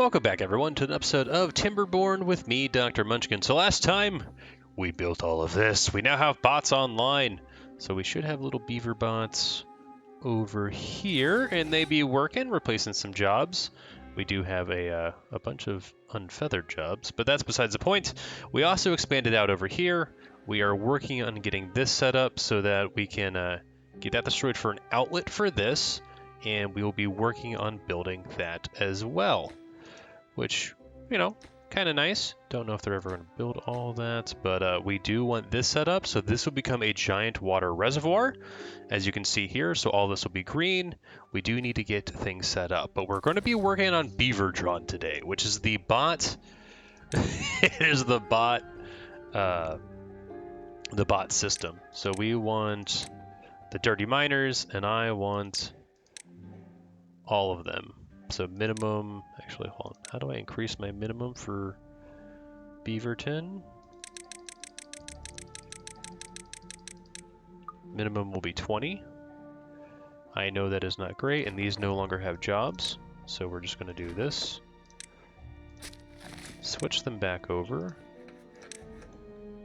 Welcome back, everyone, to an episode of Timberborn with me, Dr. Munchkin. So last time, we built all of this. We now have bots online. So we should have little beaver bots over here, and they be working, replacing some jobs. We do have a bunch of unfeathered jobs, but that's besides the point. We also expanded out over here. We are working on getting this set up so that we can get that destroyed for an outlet for this, and we will be working on building that as well. Which, you know, kind of nice. Don't know if they're ever going to build all that, but we do want this set up. So this will become a giant water reservoir, as you can see here. So all this will be green. We do need to get things set up, but we're going to be working on Beavertron today, which is the bot. It is the bot system. So we want the dirty miners, and I want all of them. So minimum, actually, hold on. How do I increase my minimum for Beaverton? Minimum will be 20. I know that is not great, and these no longer have jobs. So we're just going to do this. Switch them back over.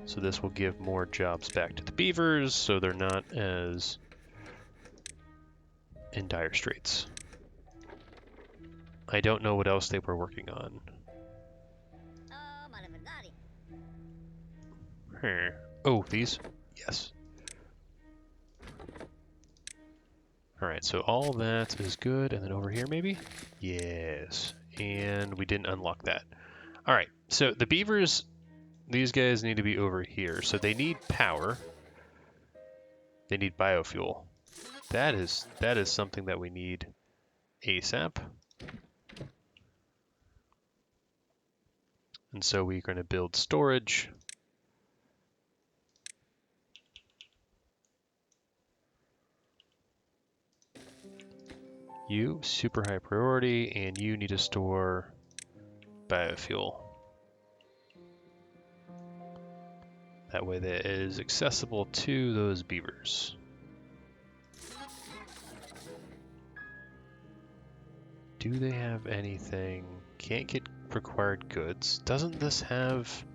So this will give more jobs back to the beavers, so they're not as in dire straits. I don't know what else they were working on. Oh, these? Yes. Alright, so all that is good, and then over here maybe? Yes. And we didn't unlock that. Alright, so the beavers, these guys need to be over here. So they need power. They need biofuel. That is something that we need ASAP. And so we're going to build storage. You, super high priority, and you need to store biofuel. That way that is accessible to those beavers. Do they have anything? Can't get required goods. Doesn't this have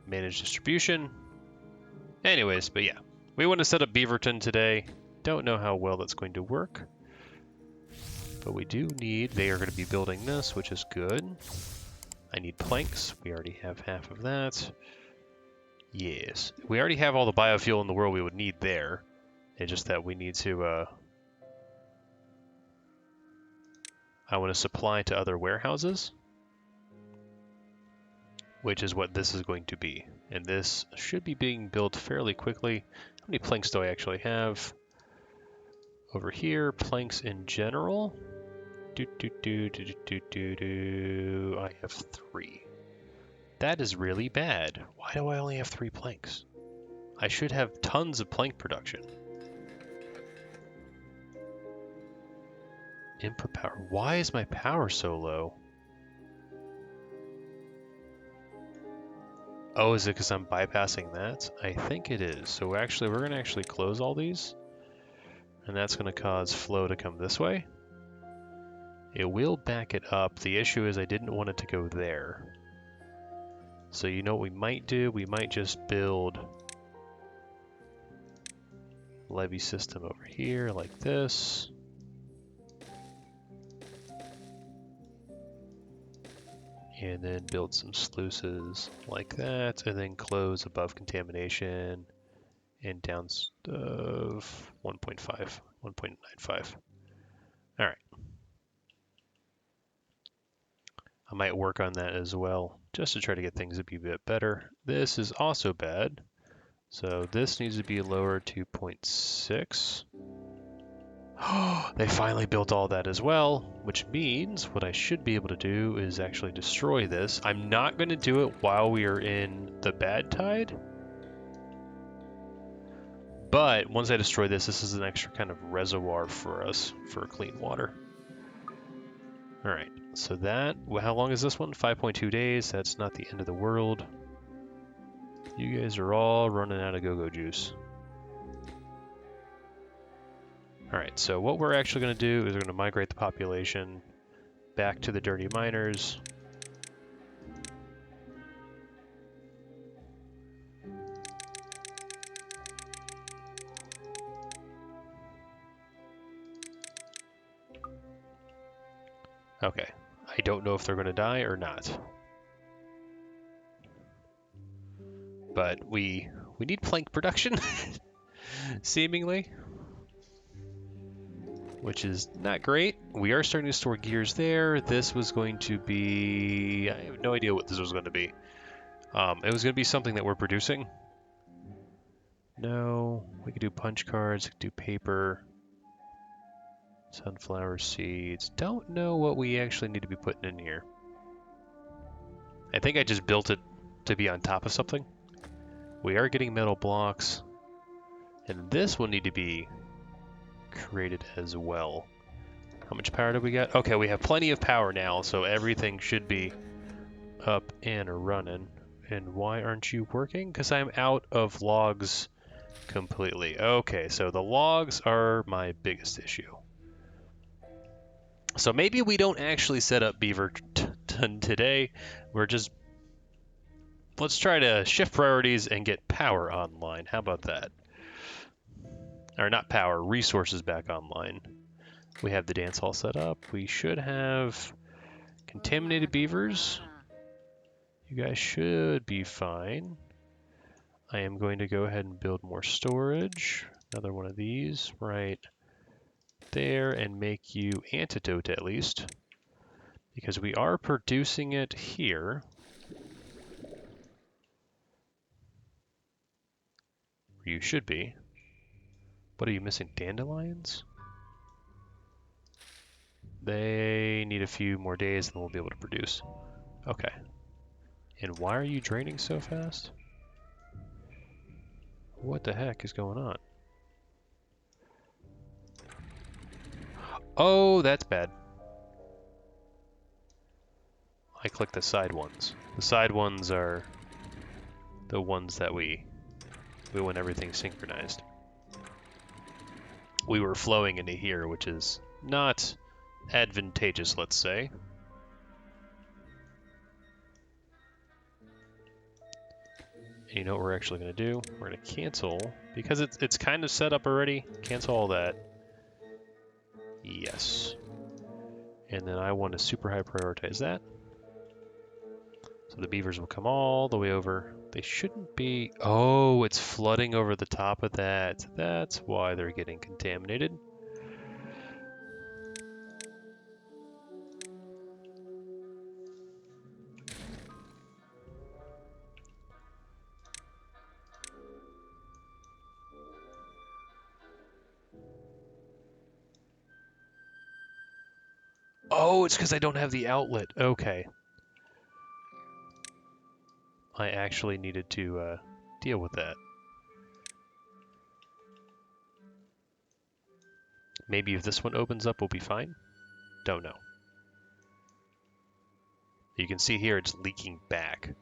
managed distribution? Anyways, but yeah. We want to set up Beaverton today. Don't know how well that's going to work. But we do need, they are going to be building this, which is good. I need planks. We already have half of that. Yes. We already have all the biofuel in the world we would need there. It's just that we need to, I want to supply to other warehouses, which is what this is going to be. And this should be being built fairly quickly. How many planks do I actually have? Over here, planks in general. I have 3. That is really bad. Why do I only have 3 planks? I should have tons of plank production. Input power. Why is my power so low? Oh, is it because I'm bypassing that? I think it is. So we're going to actually close all these. And that's going to cause flow to come this way. It will back it up. The issue is I didn't want it to go there. So you know what we might do? We might just build levee system over here like this. And then build some sluices like that, and then close above contamination and down of 1.5, 1.95. All right. I might work on that as well, just to try to get things to be a bit better. This is also bad. So this needs to be lowered to 0.6. They finally built all that as well, which means what I should be able to do is actually destroy this. I'm not going to do it while we are in the bad tide. But once I destroy this, this is an extra kind of reservoir for us for clean water. All right, so that, how long is this one? 5.2 days. That's not the end of the world. You guys are all running out of go-go juice. Alright, so what we're actually going to do is we're going to migrate the population back to the dirty miners. Okay, I don't know if they're going to die or not. But we need plank production, seemingly, which is not great. We are starting to store gears there. This was going to be... I have no idea what this was going to be. It was going to be something that we're producing. No, we could do punch cards, we could do paper, sunflower seeds. Don't know what we actually need to be putting in here. I think I just built it to be on top of something. We are getting metal blocks, and this will need to be created as well. How much power do we got? Okay, we have plenty of power now, so everything should be up and running. And why aren't you working? Because I'm out of logs completely. Okay, so the logs are my biggest issue. So maybe we don't actually set up Beavertron today. We're just... Let's try to shift priorities and get power online. How about that? Or not power, resources back online. We have the dance hall set up. We should have contaminated beavers. You guys should be fine. I am going to go ahead and build more storage. Another one of these right there, and make you antidote at least, because we are producing it here. You should be. What are you missing? Dandelions? They need a few more days and then we'll be able to produce. Okay. And why are you draining so fast? What the heck is going on? Oh, that's bad. I clicked the side ones. The side ones are the ones that we want everything synchronized. We were flowing into here, which is not advantageous, let's say. And you know what we're actually going to do? We're going to cancel, because it's kind of set up already. Cancel all that. Yes. And then I want to super high prioritize that. So the beavers will come all the way over. They shouldn't be... Oh, it's flooding over the top of that. That's why they're getting contaminated. Oh, it's because I don't have the outlet. Okay. I actually needed to deal with that. Maybe if this one opens up, we'll be fine. Don't know. You can see here it's leaking back.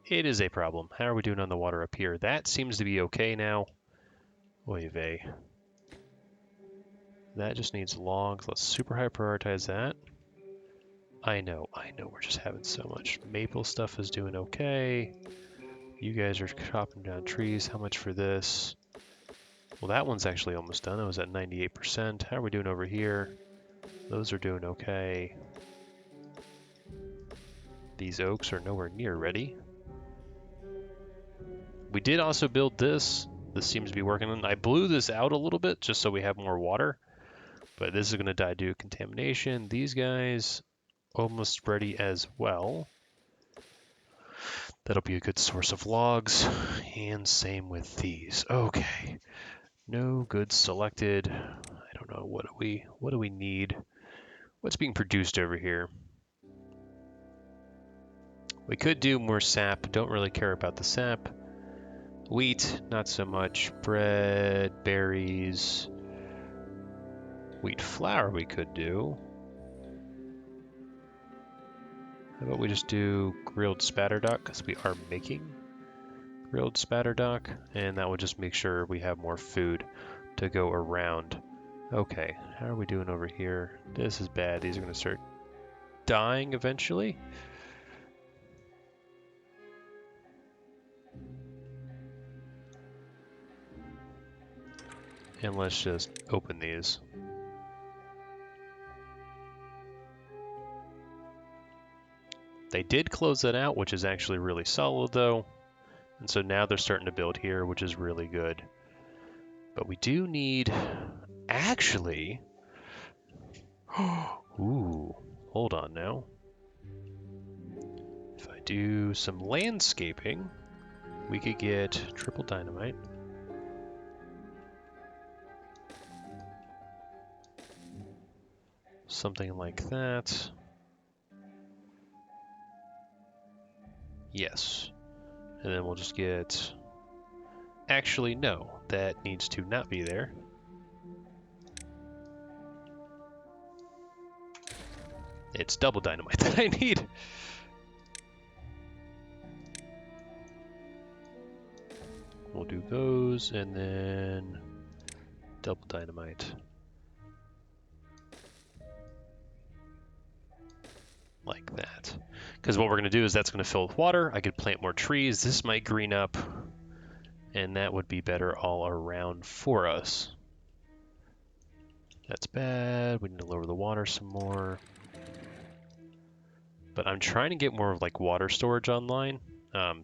It is a problem. How are we doing on the water up here? That seems to be okay now. Oy vey. That just needs logs. Let's super high prioritize that. I know, we're just having so much. Maple stuff is doing okay. You guys are chopping down trees. How much for this? Well, that one's actually almost done. It was at 98%. How are we doing over here? Those are doing okay. These oaks are nowhere near ready. We did also build this. This seems to be working. I blew this out a little bit just so we have more water. But this is going to die due to contamination. These guys almost ready as well. That'll be a good source of logs. And same with these. Okay. No goods selected. I don't know. What do we need? What's being produced over here? We could do more sap. Don't really care about the sap. Wheat, not so much. Bread, berries. Wheat flour we could do. How about we just do grilled spatterduck, because we are making grilled spatterduck, and that will just make sure we have more food to go around. Okay, how are we doing over here? This is bad. These are going to start dying eventually. And let's just open these. They did close that out, which is actually really solid though. And so now they're starting to build here, which is really good. But we do need, actually, ooh, hold on now. If I do some landscaping, we could get triple dynamite. Something like that. Yes. And then we'll just get... Actually, no. That needs to not be there. It's double dynamite that I need. We'll do those, and then double dynamite. Like that. Because what we're going to do is that's going to fill with water. I could plant more trees. This might green up, and that would be better all around for us. That's bad. We need to lower the water some more. But I'm trying to get more of like water storage online,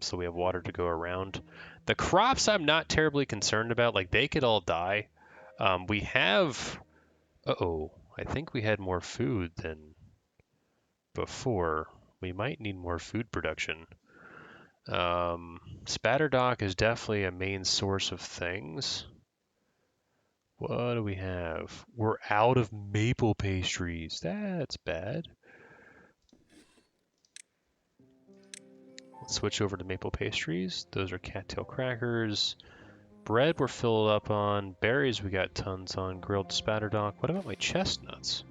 so we have water to go around. The crops I'm not terribly concerned about. Like, they could all die. We have... Uh-oh. I think we had more food than before. We might need more food production. Spatterdock is definitely a main source of things. What do we have? We're out of maple pastries. That's bad. Let's switch over to maple pastries. Those are cattail crackers. Bread we're filled up on. Berries we got tons on. Grilled spatterdock. What about my chestnuts?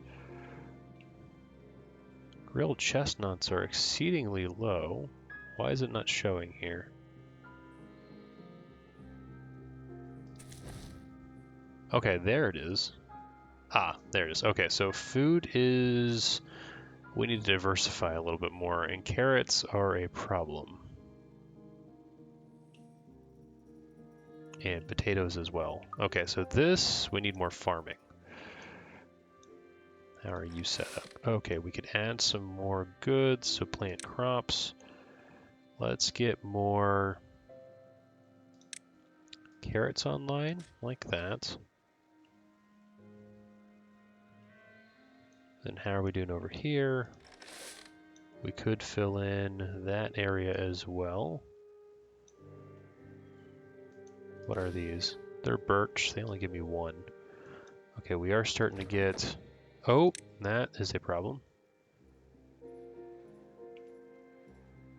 Grilled chestnuts are exceedingly low. Why is it not showing here? Okay, there it is. Ah, there it is. Okay, so food is... We need to diversify a little bit more, and carrots are a problem. And potatoes as well. Okay, so this, we need more farming. How are you set up? Okay, we could add some more goods, so plant crops. Let's get more carrots online, like that. Then how are we doing over here? We could fill in that area as well. What are these? They're birch. They only give me one. Okay, we are starting to get... Oh, that is a problem.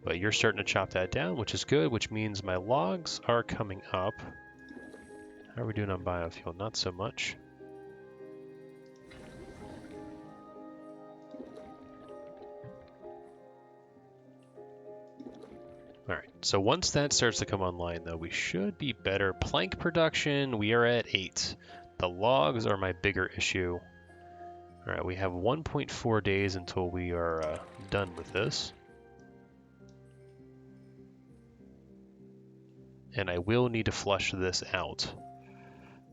But you're starting to chop that down, which is good, which means my logs are coming up. How are we doing on biofuel? Not so much. Alright, so once that starts to come online, though, we should be better. Plank production, we are at 8. The logs are my bigger issue. Alright, we have 1.4 days until we are done with this. And I will need to flush this out,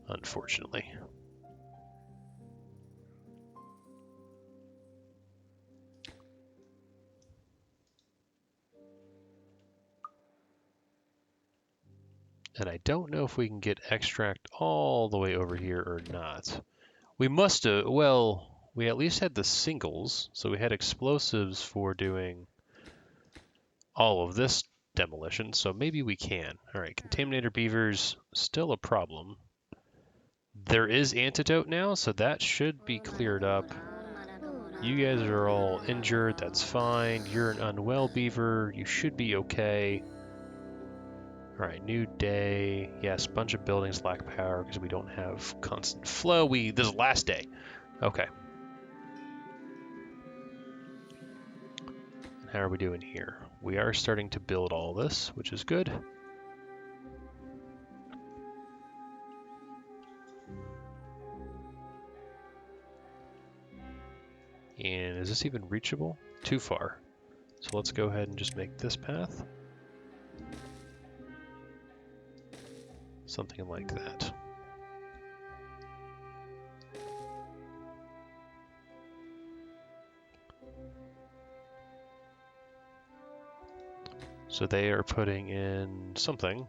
unfortunately. And I don't know if we can get extract all the way over here or not. We must have, well, we at least had the singles, so we had explosives for doing all of this demolition, so maybe we can. All right, contaminator beavers, still a problem. There is antidote now, so that should be cleared up. You guys are all injured, that's fine. You're an unwell beaver, you should be okay. All right, new day. Yes, bunch of buildings lack power because we don't have constant flow. This is last day. Okay. And how are we doing here? We are starting to build all this, which is good. And is this even reachable? Too far. So let's go ahead and just make this path. Something like that. So they are putting in something.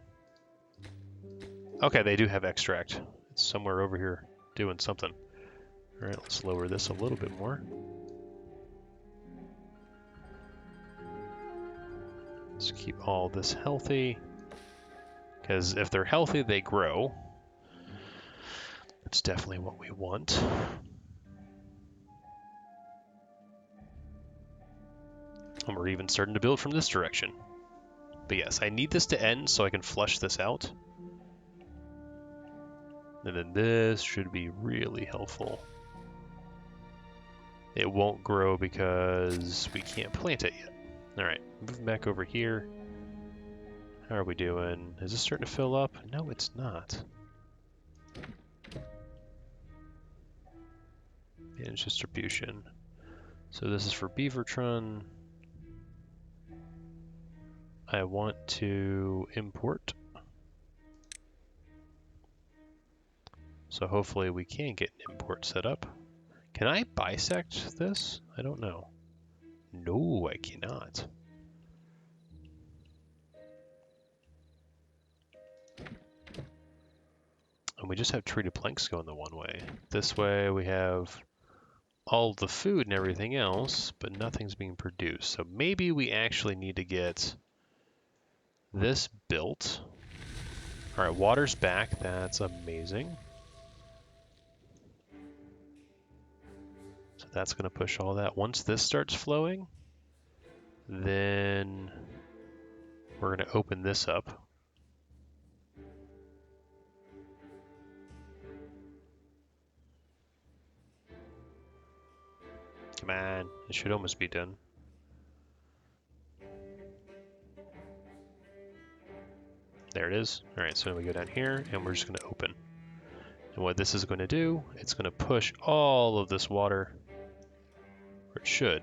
Okay, they do have extract. It's somewhere over here doing something. All right, let's lower this a little bit more. Let's keep all this healthy. Because if they're healthy, they grow. That's definitely what we want. And we're even starting to build from this direction. But yes, I need this to end so I can flush this out. And then this should be really helpful. It won't grow because we can't plant it yet. Alright, moving back over here. How are we doing? Is this starting to fill up? No, it's not. Manage distribution. So this is for Beavertron. I want to import. So hopefully we can get an import set up. Can I bisect this? I don't know. No, I cannot. And we just have treated planks going the one way. This way we have all the food and everything else, but nothing's being produced. So maybe we actually need to get this built. All right, water's back. That's amazing. So that's going to push all that. Once this starts flowing, then we're going to open this up. Come on, it should almost be done. There it is. All right, so we go down here and we're just going to open. And what this is going to do, it's going to push all of this water, or it should.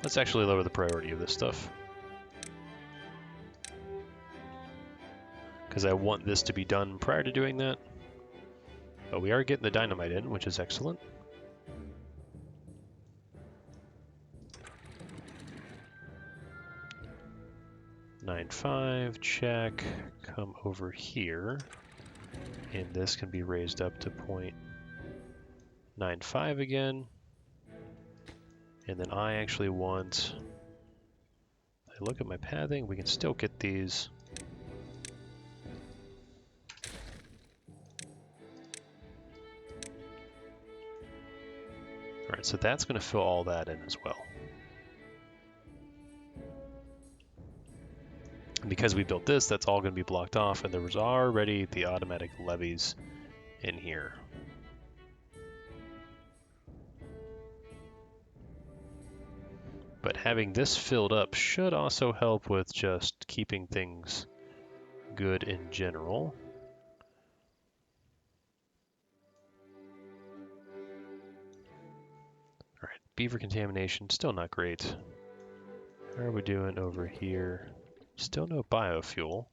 Let's actually lower the priority of this stuff. Because I want this to be done prior to doing that. But we are getting the dynamite in, which is excellent. (9.5) check. Come over here. And this can be raised up to 0.95 again. And then I actually want, if I look at my pathing, we can still get these. All right, so that's going to fill all that in as well. And because we built this, that's all going to be blocked off, and there was already the automatic levees in here. But having this filled up should also help with just keeping things good in general. All right, beaver contamination, still not great. How are we doing over here? Still no biofuel.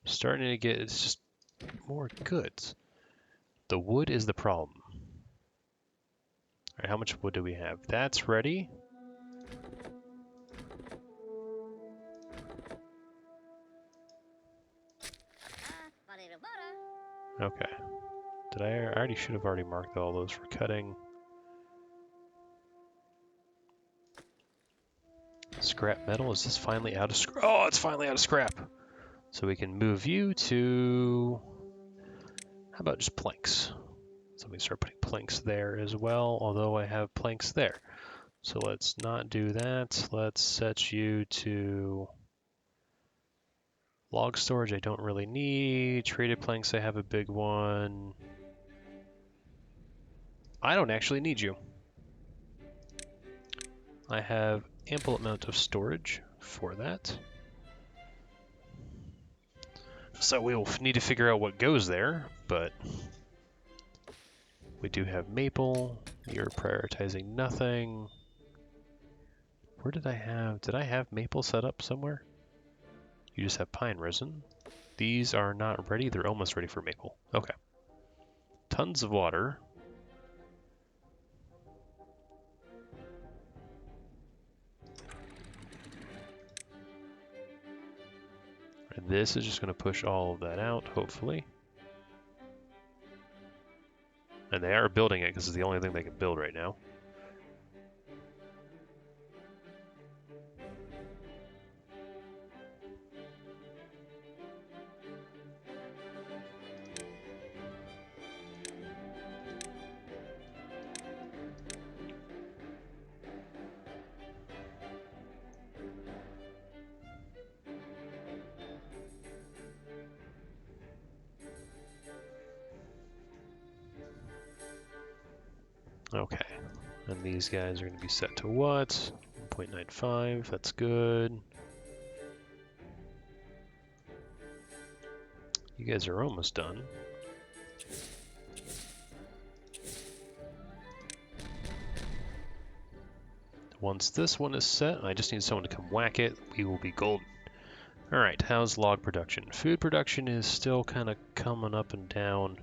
Starting to get, it's just more goods. The wood is the problem. All right, how much wood do we have? That's ready. Okay. I already should have already marked all those for cutting. Scrap metal, is this finally out of scrap? Oh, it's finally out of scrap. So we can move you to, how about just planks? So we start putting planks there as well, although I have planks there. So let's not do that. Let's set you to log storage I don't really need. Traded planks, I have a big one. I don't actually need you. I have ample amount of storage for that. So we will need to figure out what goes there, but we do have maple. You're prioritizing nothing. Where did I have maple set up somewhere? You just have pine resin. These are not ready. They're almost ready for maple. Okay. Tons of water. And this is just going to push all of that out, hopefully. And they are building it because it's the only thing they can build right now. Okay. And these guys are going to be set to what? 1.95. That's good. You guys are almost done. Once this one is set, I just need someone to come whack it. We will be golden. All right, how's log production? Food production is still kind of coming up and down.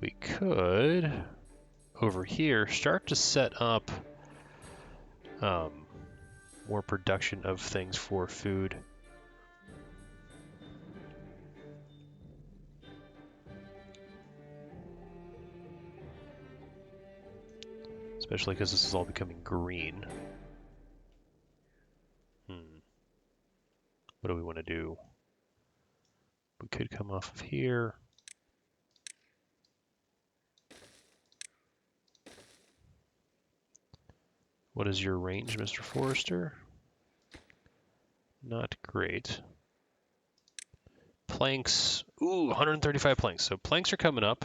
We could, over here, start to set up more production of things for food. Especially because this is all becoming green. What do we want to do? We could come off of here. What is your range, Mr. Forester? Not great. Planks. Ooh, 135 planks. So planks are coming up.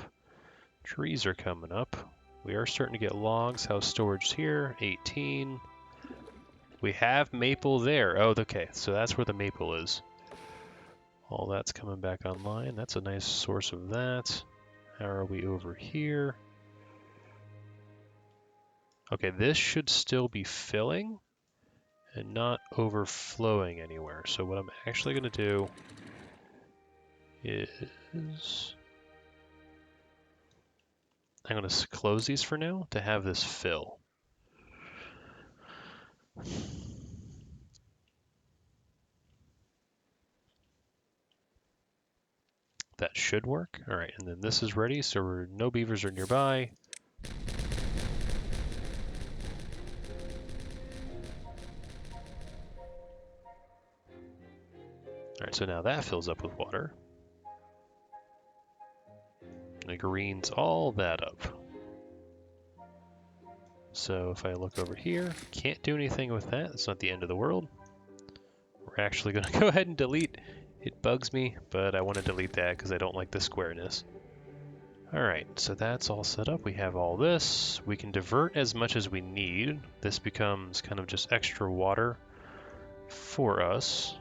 Trees are coming up. We are starting to get logs. How's storage here? 18. We have maple there. Oh, okay. So that's where the maple is. All that's coming back online. That's a nice source of that. How are we over here? Okay, this should still be filling and not overflowing anywhere. So what I'm actually going to do is I'm going to close these for now to have this fill. That should work. All right, and then this is ready, so no beavers are nearby. All right, so now that fills up with water. And it greens all that up. So if I look over here, can't do anything with that. It's not the end of the world. We're actually going to go ahead and delete. It bugs me, but I want to delete that because I don't like the squareness. All right, so that's all set up. We have all this. We can divert as much as we need. This becomes kind of just extra water for us.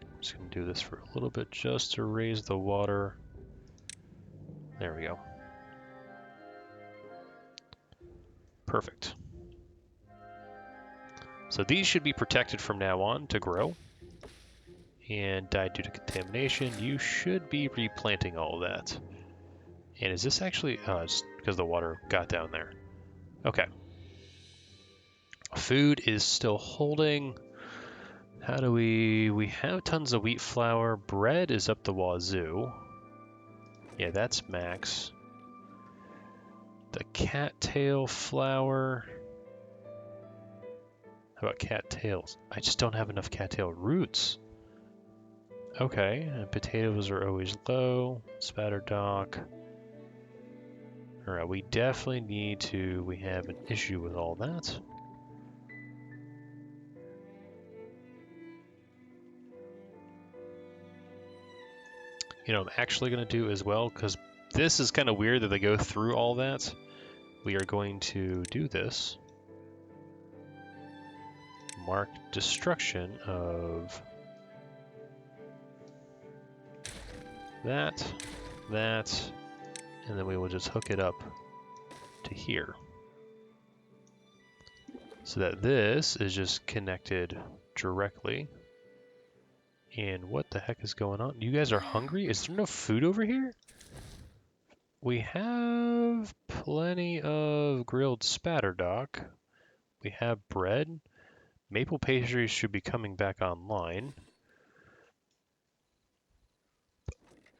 I'm just going to do this for a little bit just to raise the water. There we go. Perfect. So these should be protected from now on to grow. And died due to contamination. You should be replanting all of that. And is this actually... it's because the water got down there. Okay. Food is still holding. How do we have tons of wheat flour. Bread is up the wazoo. Yeah, that's max. The cattail flour. How about cattails? I just don't have enough cattail roots. Okay, and potatoes are always low. Spatter dock. Alright, we definitely need to... We have an issue with all that. You know, I'm actually going to do as well, because this is kind of weird that they go through all that. We are going to do this. Mark destruction of that, that, and then we will just hook it up to here. So that this is just connected directly. And what the heck is going on? You guys are hungry? Is there no food over here? We have plenty of grilled spatterdock. We have bread. Maple pastries should be coming back online.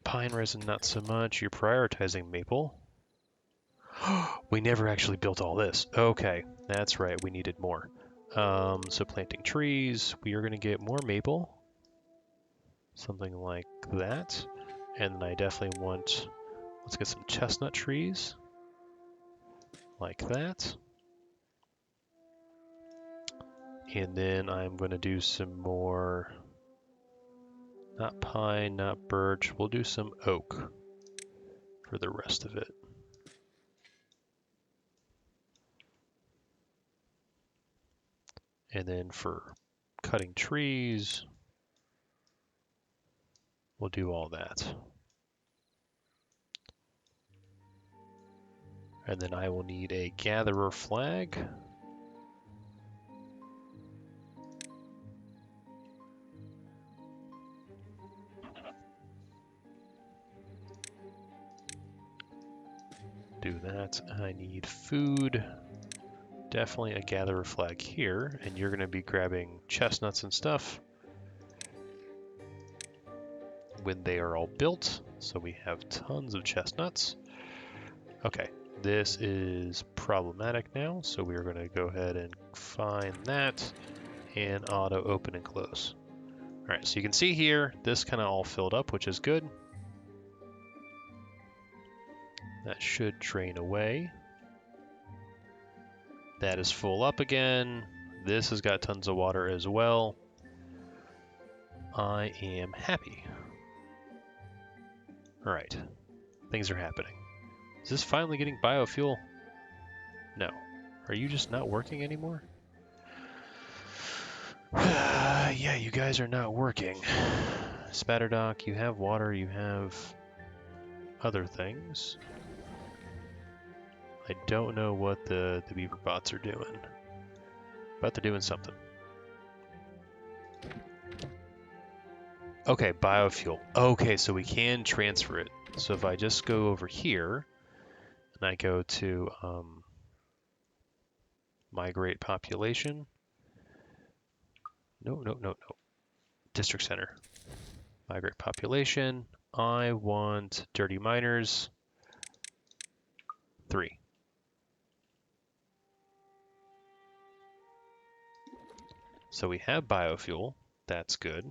Pine resin, not so much. You're prioritizing maple. We never actually built all this. Okay, that's right. We needed more. So planting trees. We are going to get more maple. Something like that. And then I definitely want... Let's get some chestnut trees. Like that. And then I'm going to do some more... Not pine, not birch. We'll do some oak for the rest of it. And then for cutting trees, we'll do all that. And then I will need a gatherer flag. Do that. I need food. Definitely a gatherer flag here. And you're going to be grabbing chestnuts and stuff when they are all built. So we have tons of chestnuts. Okay, this is problematic now. So we are going to go ahead and find that and auto open and close. All right, so you can see here, this kind of all filled up, which is good. That should drain away. That is full up again. This has got tons of water as well. I am happy. All right, things are happening. Is this finally getting biofuel? No. Are you just not working anymore? Yeah, you guys are not working. Spatterdock, you have water, you have other things. I don't know what the beaver bots are doing, but they're doing something. Okay, biofuel. Okay, so we can transfer it. So if I just go over here and I go to migrate population. No. District center. Migrate population. I want dirty miners. 3. So we have biofuel. That's good.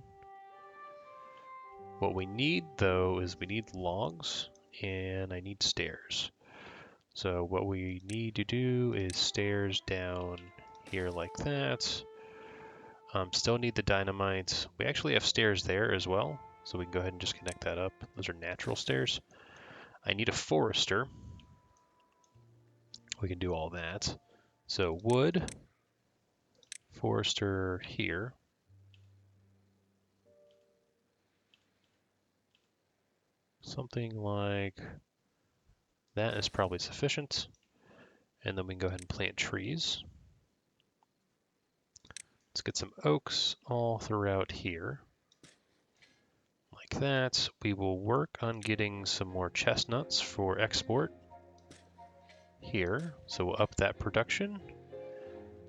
What we need, though, is we need logs, and I need stairs. So what we need to do is stairs down here like that. Still need the dynamite. We actually have stairs there as well, so we can go ahead and just connect that up. Those are natural stairs. I need a forester. We can do all that. So wood, forester here. Something like that is probably sufficient. And then we can go ahead and plant trees. Let's get some oaks all throughout here. Like that. We will work on getting some more chestnuts for export here. So we'll up that production.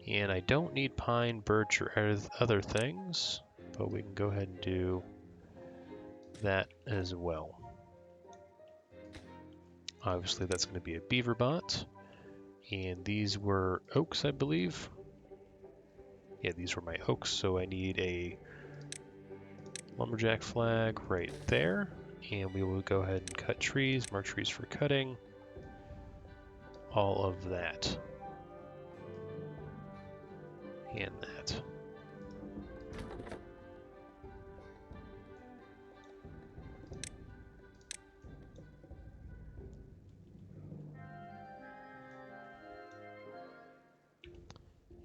And I don't need pine, birch, or other things, but we can go ahead and do that as well. Obviously that's going to be a beaver bot. And these were oaks, I believe. Yeah, these were my oaks, so I need a lumberjack flag right there. And we will go ahead and cut trees, mark trees for cutting. All of that. And that.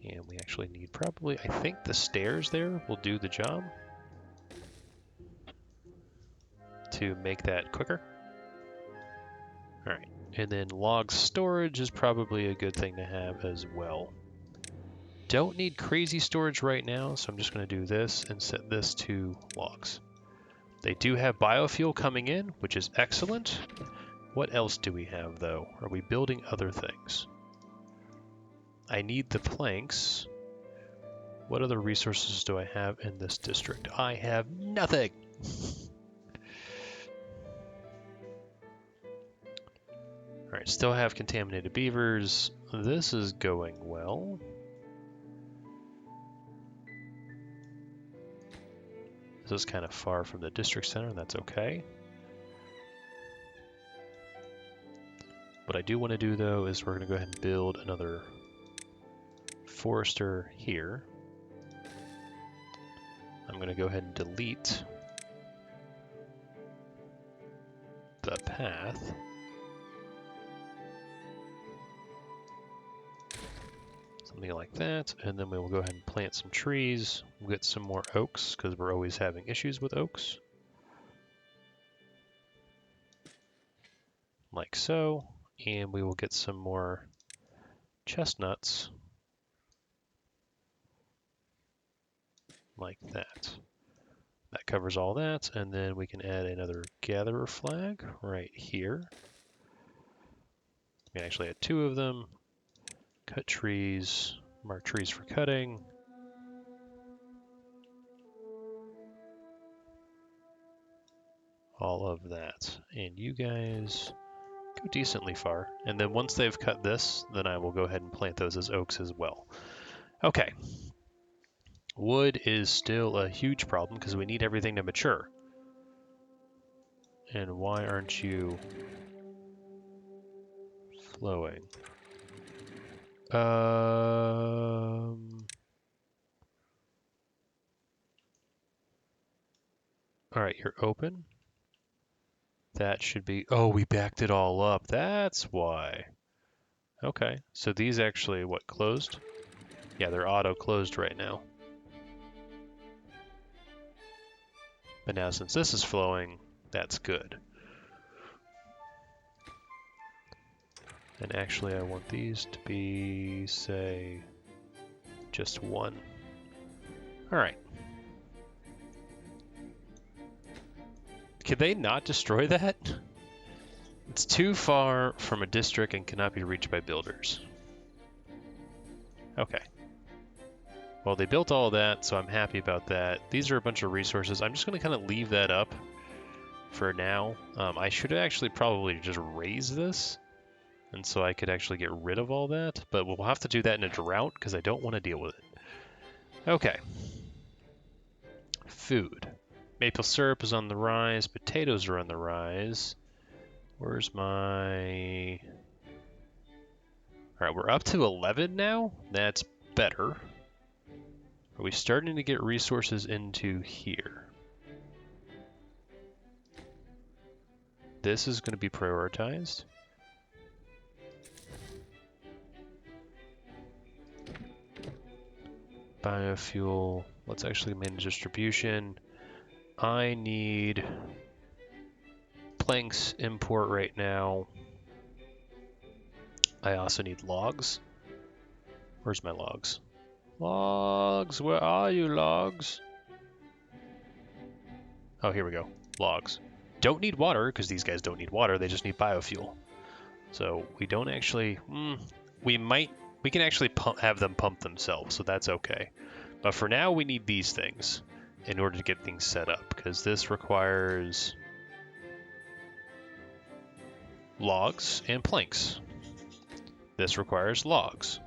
And we actually need probably, I think the stairs there will do the job to make that quicker. All right, and then log storage is probably a good thing to have as well. Don't need crazy storage right now, so I'm just going to do this and set this to logs. They do have biofuel coming in, which is excellent. What else do we have, though? Are we building other things? I need the planks. What other resources do I have in this district? I have nothing! Alright, still have contaminated beavers. This is going well. This is kind of far from the district center, that's okay. What I do want to do, though, is we're going to go ahead and build another forester here. I'm going to go ahead and delete the path. Something like that, and then we will go ahead and plant some trees. We'll get some more oaks, because we're always having issues with oaks. Like so, and we will get some more chestnuts. Like that. That covers all that, and then we can add another gatherer flag right here. We can actually add 2 of them. Cut trees, mark trees for cutting. All of that. And you guys go decently far. And then once they've cut this, then I will go ahead and plant those as oaks as well. Okay. Wood is still a huge problem because we need everything to mature. And why aren't you flowing? All right, you're open. That should be, oh, we backed it all up. That's why. Okay, so these actually, what, closed? Yeah, they're auto-closed right now. But now since this is flowing, that's good. And actually I want these to be, say, just 1. All right. Could they not destroy that? It's too far from a district and cannot be reached by builders. Okay. Well, they built all that, so I'm happy about that. These are a bunch of resources. I'm just going to kind of leave that up for now. I should actually probably just raise this, and so I could actually get rid of all that, but we'll have to do that in a drought because I don't want to deal with it. Okay. Food. Maple syrup is on the rise. Potatoes are on the rise. Where's my... All right, we're up to 11 now. That's better. Are we starting to get resources into here? This is going to be prioritized. Biofuel. Let's actually manage distribution. I need planks import right now. I also need logs. Where's my logs? Logs, where are you, logs? Oh, here we go. Logs. Don't need water, because these guys don't need water, they just need biofuel. So we don't actually... we can actually have them pump themselves, so that's okay. But for now, we need these things in order to get things set up, because this requires logs and planks. This requires logs.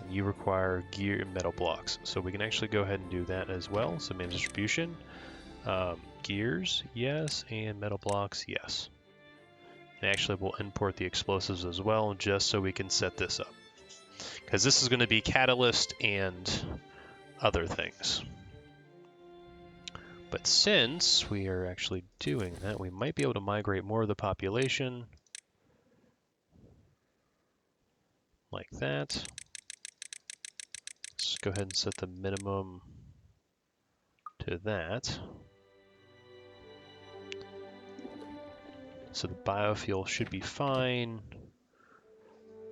And you require gear and metal blocks. So we can actually go ahead and do that as well. So manage distribution. Gears, yes, and metal blocks, yes. And actually we'll import the explosives as well, just so we can set this up. Because this is going to be catalyst and other things. But since we are actually doing that, we might be able to migrate more of the population. Like that. go ahead and set the minimum to that. So the biofuel should be fine.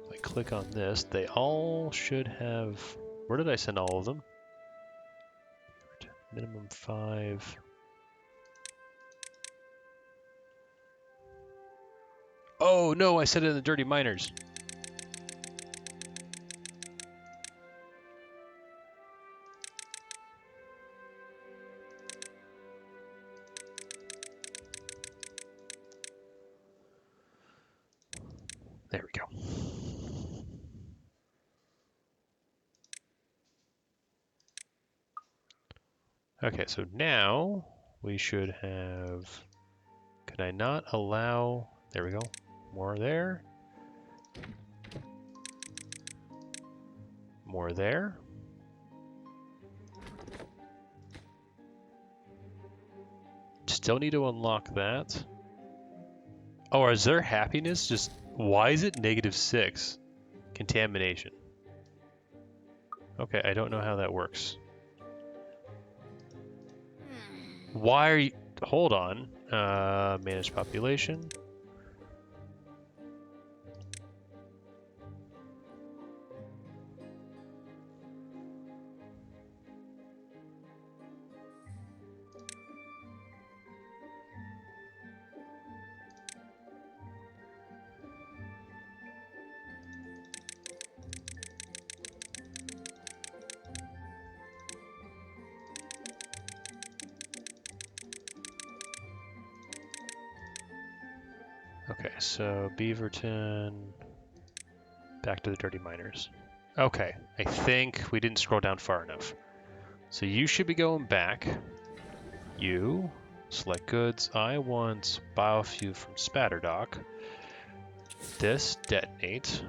If I click on this, they all should have... Where did I send all of them? Minimum 5. Oh no, I set it in the dirty miners. There we go. Okay, so now we should have... Can I not allow... There we go. More there. More there. Still need to unlock that. Oh, is there happiness? Just... Why is it -6? Contamination. Okay, I don't know how that works. Why are you... Hold on. Manage population. Okay, so Beaverton, back to the dirty miners. Okay, I think we didn't scroll down far enough. So you should be going back. You, select goods. I want biofuel from Spatterdock. This, detonate.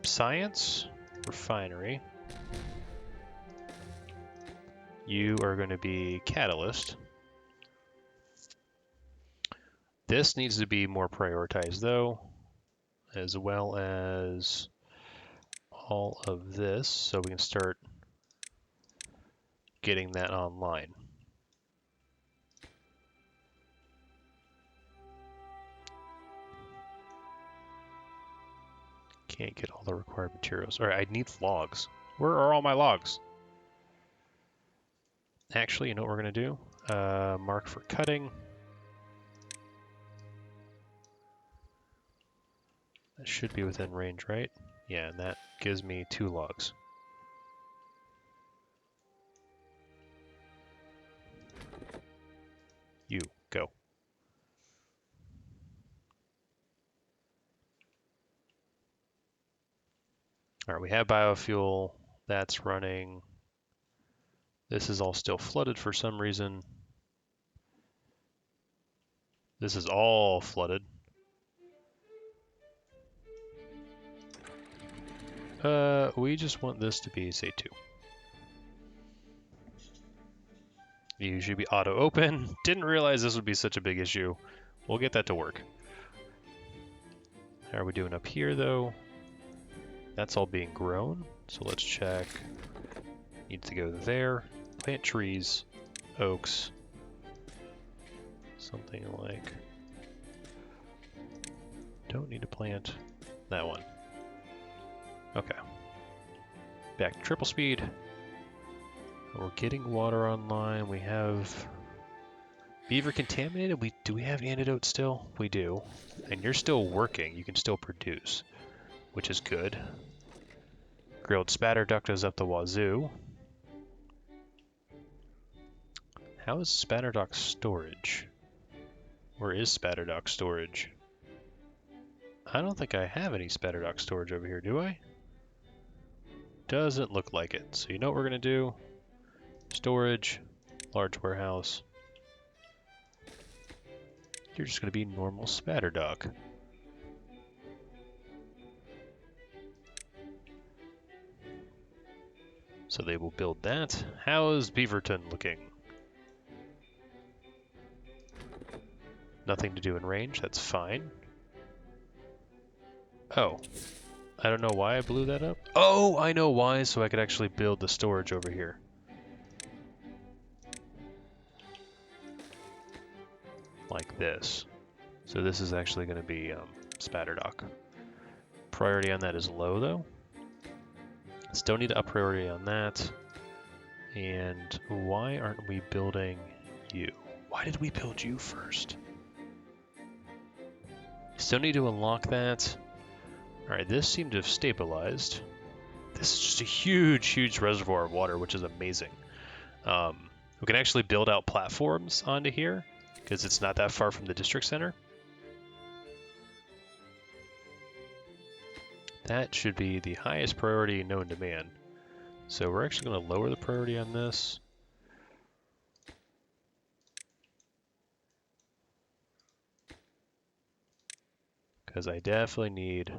Science, refinery. You are going to be catalyst. This needs to be more prioritized though, as well as all of this, so we can start getting that online. Can't get all the required materials. All right, I need logs. Where are all my logs? Actually, you know what we're gonna do? Mark for cutting. That should be within range, right? Yeah, and that gives me 2 logs. You, go. All right, we have biofuel. That's running. This is all still flooded for some reason. This is all flooded. We just want this to be, say, 2. You should be auto open. Didn't realize this would be such a big issue. We'll get that to work. How are we doing up here, though? That's all being grown. So let's check. Needs to go there. Plant trees, oaks, something like... Don't need to plant that one. Okay. Back to triple speed. We're getting water online. We have beaver contaminated. Do we have antidote still? We do. And you're still working. You can still produce, which is good. Grilled spatter duct is up the wazoo. How is Spatterdock storage? Where is Spatterdock storage? I don't think I have any Spatterdock storage over here, do I? Doesn't look like it. So you know what we're gonna do? Storage, large warehouse. You're just gonna be normal Spatterdock. So they will build that. How is Beaverton looking? Nothing to do in range, that's fine. Oh, I don't know why I blew that up. Oh, I know why, so I could actually build the storage over here. Like this. So this is actually going to be spatter dock. Priority on that is low, though. Still need to up priority on that. And why aren't we building you? Why did we build you first? Still need to unlock that. Alright, this seemed to have stabilized. This is just a huge, huge reservoir of water, which is amazing. We can actually build out platforms onto here, because it's not that far from the district center. That should be the highest priority known to man. So we're actually going to lower the priority on this. Because I definitely need...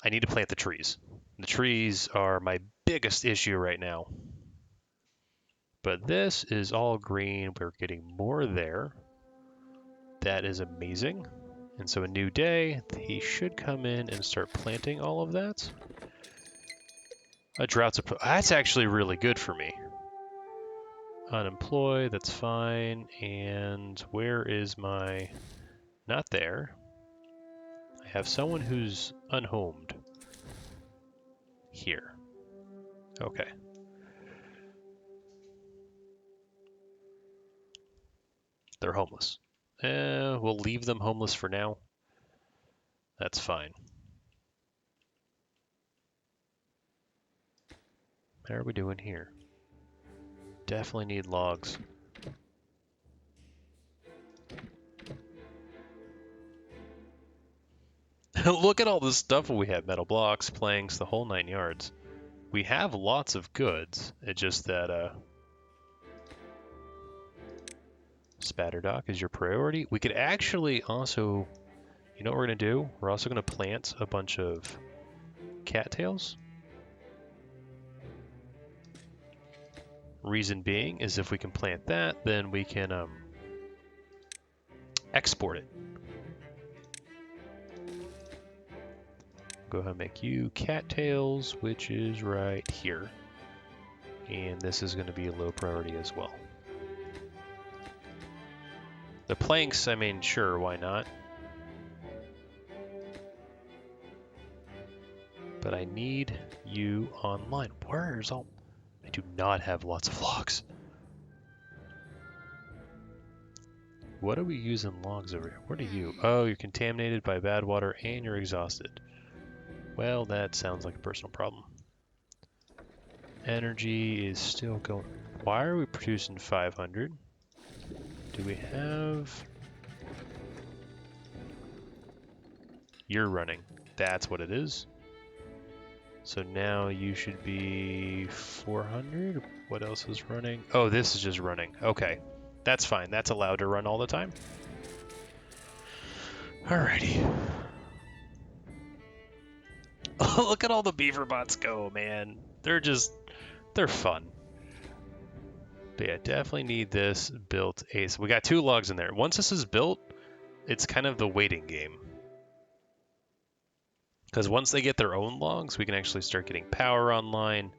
I need to plant the trees. The trees are my biggest issue right now. But this is all green. We're getting more there. That is amazing. And so a new day, he should come in and start planting all of that. A drought's that's actually really good for me. Unemployed, that's fine. And where is my... Not there. I have someone who's unhomed. Here. Okay. They're homeless. We'll leave them homeless for now. That's fine. How are we doing here? Definitely need logs. Look at all the stuff we have. Metal blocks, planks, the whole 9 yards. We have lots of goods. It's just that spatter dock is your priority. We could actually also... You know what we're going to do? We're also going to plant a bunch of cattails. Reason being is if we can plant that, then we can export it. Go ahead and make you cattails, which is right here. And this is going to be a low priority as well. The planks, I mean, sure, why not? But I need you online. Where's all... I do not have lots of logs. What are we using logs over here? What are you? Oh, you're contaminated by bad water and you're exhausted. Well, that sounds like a personal problem. Energy is still going... Why are we producing 500? Do we have... You're running. That's what it is. So now you should be 400. What else is running? Oh, this is just running. Okay. That's fine. That's allowed to run all the time. Alrighty. Look at all the beaver bots go, man. They're fun. But yeah, definitely need this built ASAP. We got 2 logs in there. Once this is built, it's kind of the waiting game. Because once they get their own logs, we can actually start getting power online.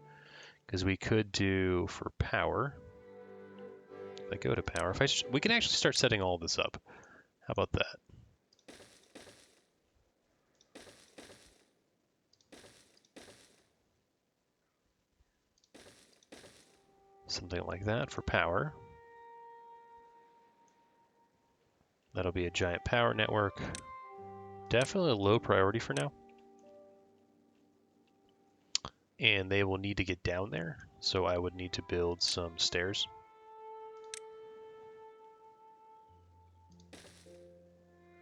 Because we could do for power. If I go to power, we can actually start setting all this up. How about that? Something like that for power. That'll be a giant power network. Definitely a low priority for now. And they will need to get down there, so I would need to build some stairs.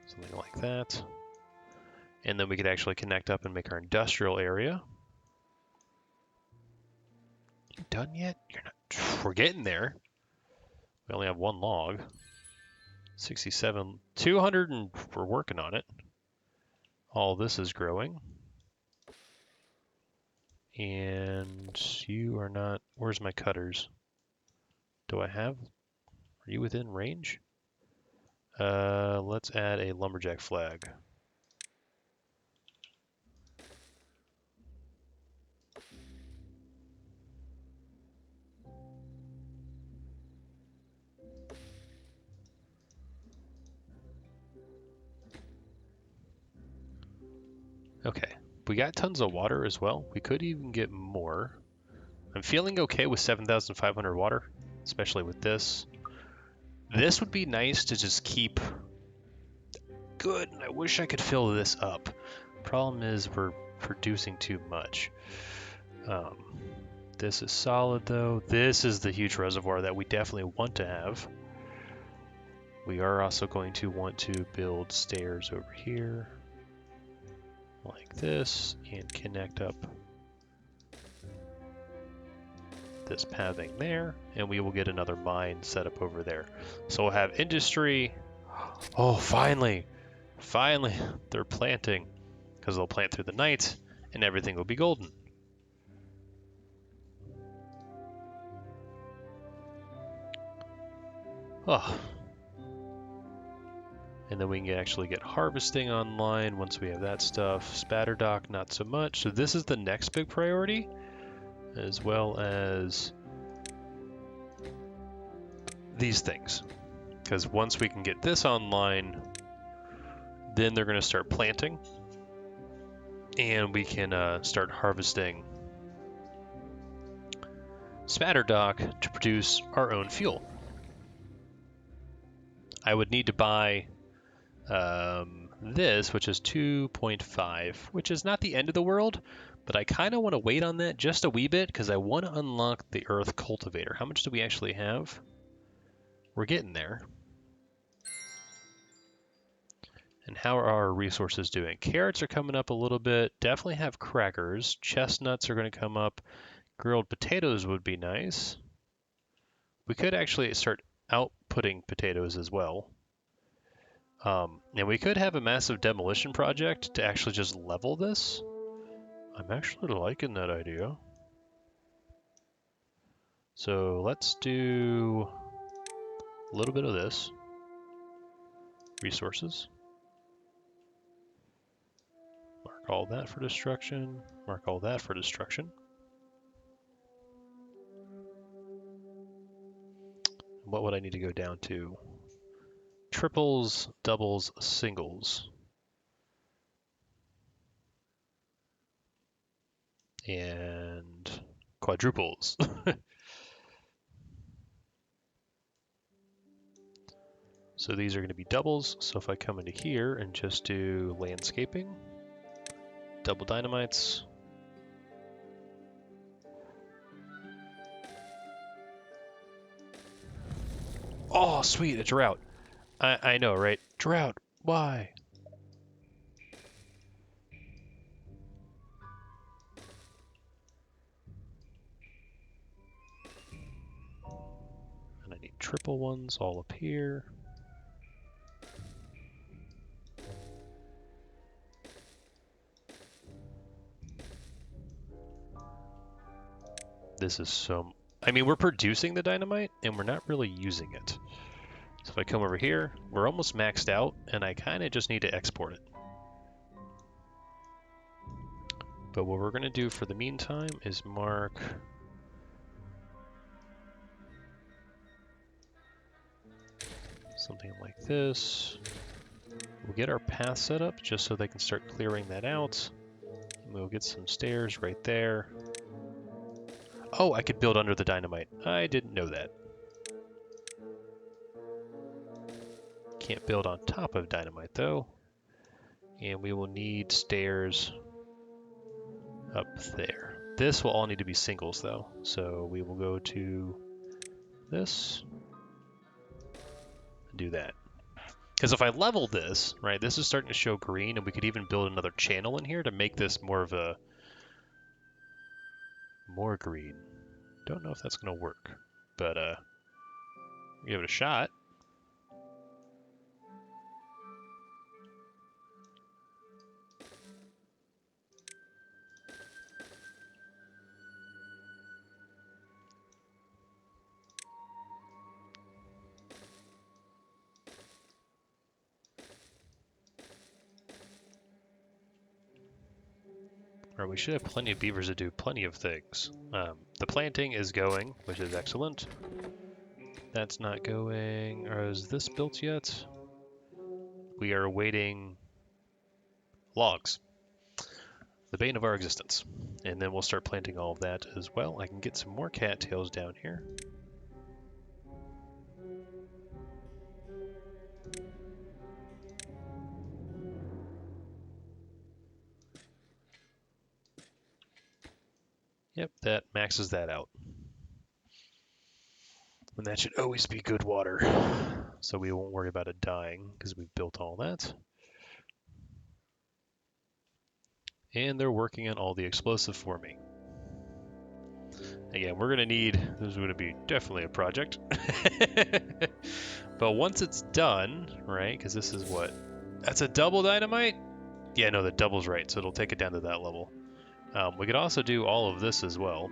Something like that. And then we could actually connect up and make our industrial area. You done yet? You're not. We're getting there. We only have 1 log. 67, 200, and we're working on it. All this is growing. And you are not... Where's my cutters? Do I have... Are you within range? Let's add a lumberjack flag. We got tons of water as well. We could even get more. I'm feeling okay with 7,500 water, especially with this. This would be nice to just keep good, and I wish I could fill this up. Problem is we're producing too much. This is solid though. This is the huge reservoir that we definitely want to have. We are also going to want to build stairs over here like this and connect up this pathing there, and we will get another mine set up over there. So we'll have industry. Oh, finally they're planting, because they'll plant through the night and everything will be golden. Oh. And then we can actually get harvesting online once we have that stuff. Spatter dock, not so much. So this is the next big priority, as well as these things. Because once we can get this online, then they're going to start planting. And we can start harvesting spatter dock to produce our own fuel. I would need to buy this, which is 2.5, which is not the end of the world, but I kind of want to wait on that just a wee bit because I want to unlock the earth cultivator. How much do we actually have? We're getting there. And how are our resources doing? Carrots are coming up a little bit. Definitely have crackers. Chestnuts are going to come up. Grilled potatoes would be nice. We could actually start outputting potatoes as well. And we could have a massive demolition project to actually just level this. I'm actually liking that idea. So let's do a little bit of this. Resources. Mark all that for destruction. Mark all that for destruction. What would I need to go down to? Triples, doubles, singles. And quadruples. So these are going to be doubles. So if I come into here and just do landscaping, double dynamites. Oh, sweet, a drought. I know, right? Drought, why? And I need triple ones all up here. This is so... I mean, we're producing the dynamite, and we're not really using it. So if I come over here, we're almost maxed out, and I kind of just need to export it. But what we're going to do for the meantime is mark... something like this. We'll get our path set up just so they can start clearing that out. And we'll get some stairs right there. Oh, I could build under the dynamite. I didn't know that. Can't build on top of dynamite though. And we will need stairs up there. This will all need to be singles though. So we will go to this and do that. Because if I level this, right, this is starting to show green, and we could even build another channel in here to make this more of a... more green. Don't know if that's going to work, but give it a shot. Or we should have plenty of beavers to do plenty of things. The planting is going, which is excellent. That's not going. Or is this built yet? We are awaiting logs. the bane of our existence. And then we'll start planting all of that as well. I can get some more cattails down here. Yep, that maxes that out. And that should always be good water. So we won't worry about it dying because we've built all that. And they're working on all the explosive for me. Again, we're going to need, this is going to be definitely a project. But once it's done, right, because this is what? That's a double dynamite? Yeah, no, the double's right, so it'll take it down to that level. We could also do all of this as well.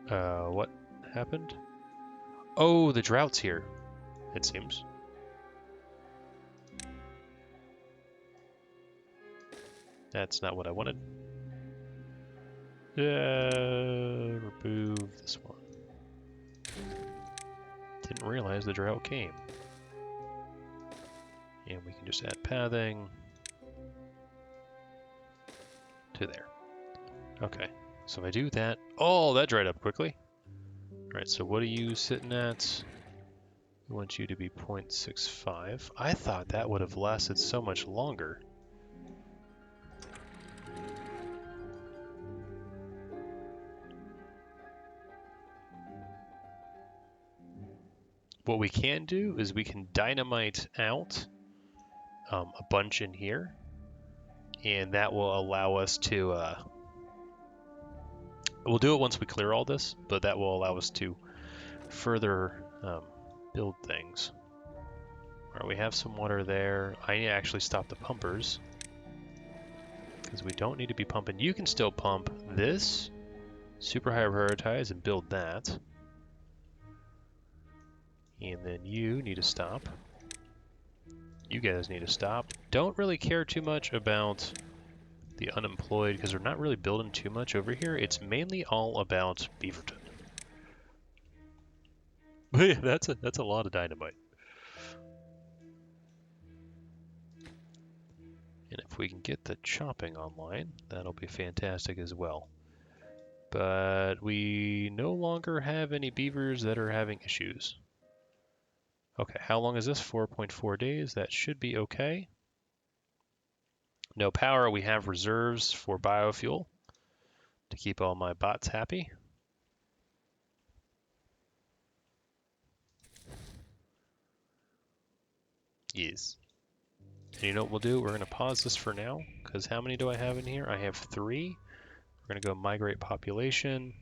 What happened? Oh, the drought's here, it seems. That's not what I wanted. Remove this one. Didn't realize the drought came. And we can just add pathing to there. Okay, so if I do that, oh, that dried up quickly. All right, so what are you sitting at? We want you to be 0.65. I thought that would have lasted so much longer. What we can do is we can dynamite out a bunch in here, and that will allow us to, we'll do it once we clear all this, but that will allow us to further build things. All right, we have some water there. I need to actually stop the pumpers because we don't need to be pumping. You can still pump this, super high prioritize, and build that. And then you need to stop. You guys need to stop. Don't really care too much about the unemployed because we're not really building too much over here. It's mainly all about Beaverton. Yeah, that's a lot of dynamite. And if we can get the chopping online, that'll be fantastic as well. But we no longer have any beavers that are having issues. Okay, how long is this? 4.4 days. That should be okay. No power. We have reserves for biofuel to keep all my bots happy. Yes. And you know what we'll do? We're going to pause this for now, because how many do I have in here? I have 3. We're going to go migrate population.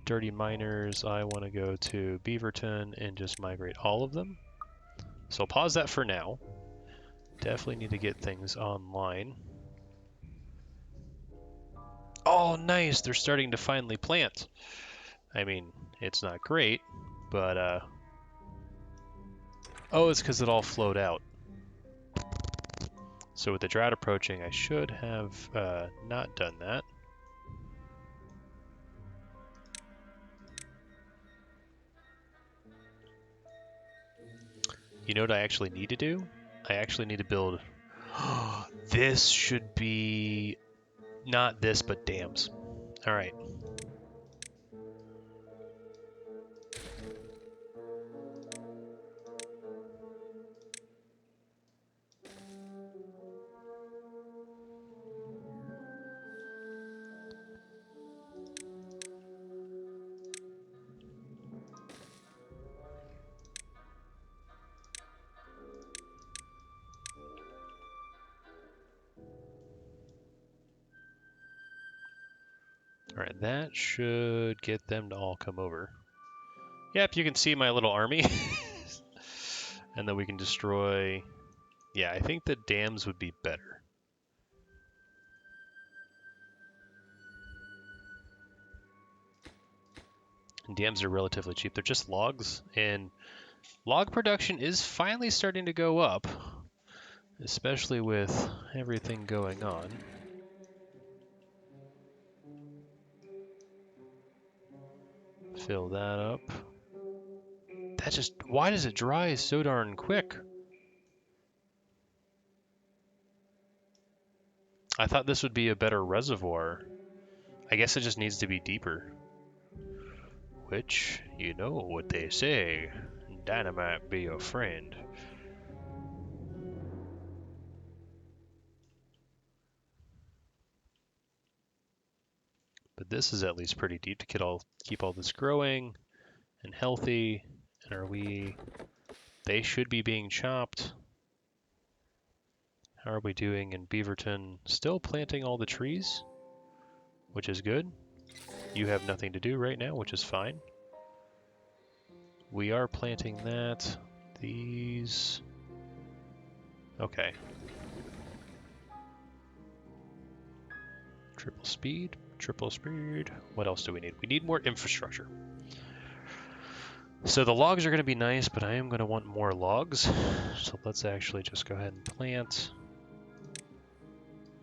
Dirty miners, I want to go to Beaverton and just migrate all of them. So I'll pause that for now. Definitely need to get things online. Oh, nice! They're starting to finally plant. I mean, it's not great, but, oh, it's because it all flowed out. So with the drought approaching, I should have not done that. You know what I actually need to do? I actually need to build... This should be... Not this, but dams. Alright. Alright, that should get them to all come over. Yep, you can see my little army. And then we can destroy... Yeah, I think the dams would be better. And dams are relatively cheap. They're just logs, and log production is finally starting to go up, especially with everything going on. Fill that up. That just, why does it dry so darn quick? I thought this would be a better reservoir. I guess it just needs to be deeper. Which, you know what they say, dynamite be your friend. But this is at least pretty deep to keep all this growing and healthy. And are we... They should be being chopped. How are we doing in Beaverton? Still planting all the trees, which is good. You have nothing to do right now, which is fine. We are planting that. These... Okay. Triple speed, triple speed. What else do we need? We need more infrastructure. So the logs are going to be nice, but I am going to want more logs. So let's actually just go ahead and plant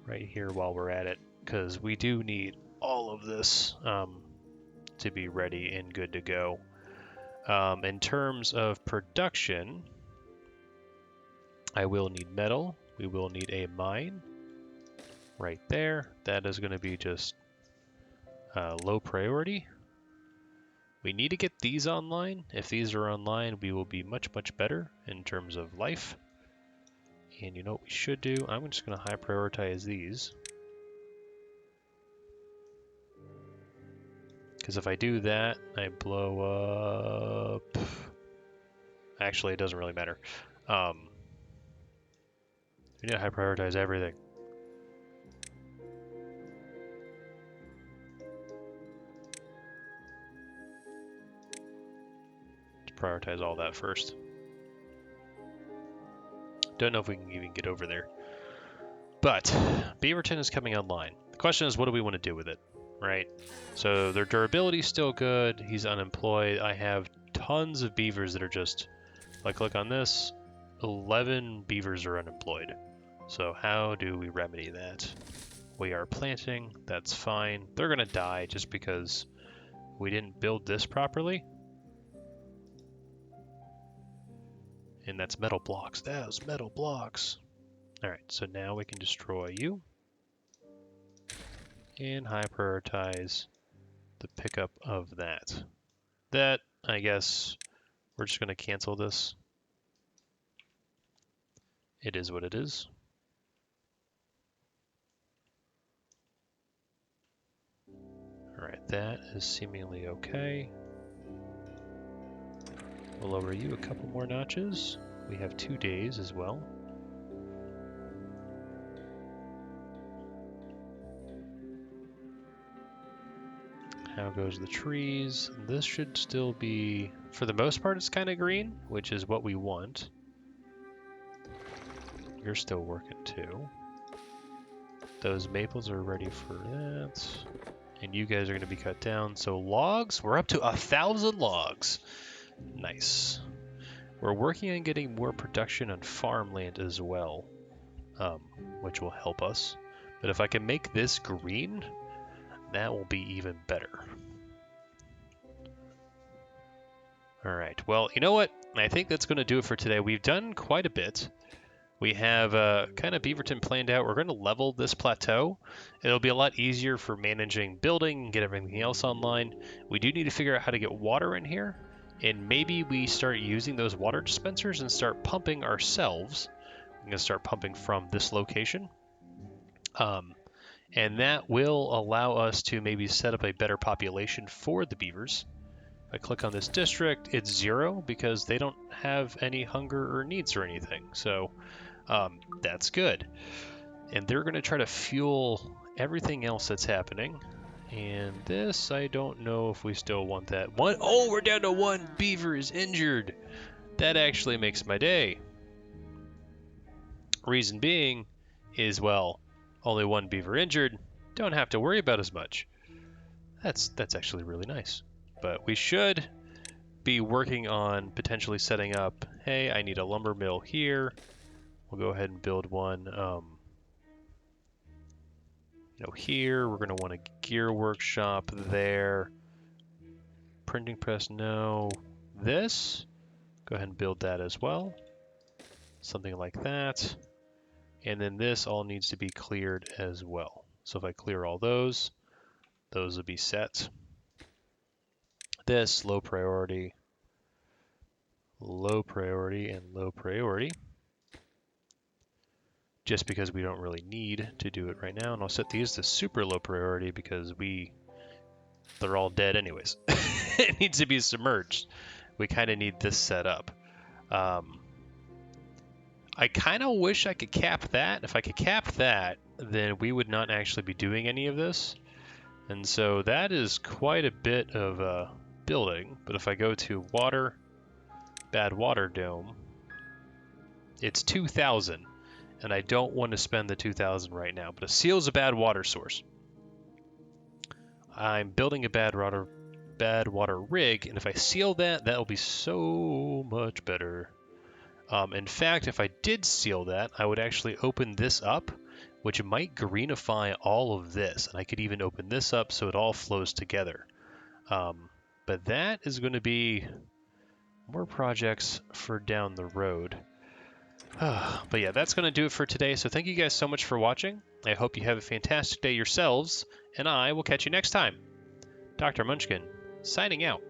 right here while we're at it, because we do need all of this to be ready and good to go. In terms of production, I will need metal. We will need a mine right there. That is going to be just low priority. We need to get these online. If these are online, we will be much, much better in terms of life. And you know what we should do? I'm just going to high prioritize these. Because if I do that, I blow up... Actually, it doesn't really matter. We need to high prioritize everything. Let's prioritize all that first. Don't know if we can even get over there. But Beaverton is coming online. The question is, what do we want to do with it, right? So their durability is still good. He's unemployed. I have tons of beavers that are just, like, click on this, 11 beavers are unemployed. So how do we remedy that? We are planting. That's fine. They're going to die just because we didn't build this properly. And that's metal blocks. Those metal blocks. All right, so now we can destroy you. And high prioritize the pickup of that. That, I guess, we're just going to cancel this. It is what it is. All right, that is seemingly okay. We'll lower you a couple more notches. We have 2 days as well. How goes the trees? This should still be, for the most part, it's kind of green, which is what we want. You're still working too. Those maples are ready for that. And you guys are going to be cut down. So logs, we're up to 1,000 logs. Nice. We're working on getting more production on farmland as well, which will help us. But if I can make this green, that will be even better. All right, well, you know what? I think that's going to do it for today. We've done quite a bit. We have kind of Beaverton planned out. We're going to level this plateau. It'll be a lot easier for managing building and get everything else online. We do need to figure out how to get water in here. And maybe we start using those water dispensers and start pumping ourselves. I'm going to start pumping from this location. And that will allow us to maybe set up a better population for the beavers. If I click on this district, it's 0 because they don't have any hunger or needs or anything. So that's good. And they're going to try to fuel everything else that's happening. And this, I don't know if we still want that. Oh, we're down to 1 beaver is injured. That actually makes my day. Reason being is, well, only 1 beaver injured. Don't have to worry about as much. That's actually really nice. But we should be working on potentially setting up, hey, I need a lumber mill here. We'll go ahead and build one here. We're going to want a gear workshop there. Printing press, no. This? Go ahead and build that as well. Something like that. And then this all needs to be cleared as well. So if I clear all those will be set. This, low priority, and low priority. Just because we don't really need to do it right now. And I'll set these to super low priority because they're all dead anyways. It needs to be submerged. We kind of need this set up. I kind of wish I could cap that. If I could cap that, then we would not actually be doing any of this. And so that is quite a bit of building. But if I go to water, bad water dome, it's 2,000. And I don't want to spend the 2,000 right now. But a seal is a bad water source. I'm building a bad water rig. And if I seal that, that'll be so much better. In fact, if I did seal that, I would actually open this up, which might greenify all of this. And I could even open this up so it all flows together. But that is going to be more projects for down the road. But yeah, that's going to do it for today. So thank you guys so much for watching. I hope you have a fantastic day yourselves, and I will catch you next time. Dr. Munchkin, signing out.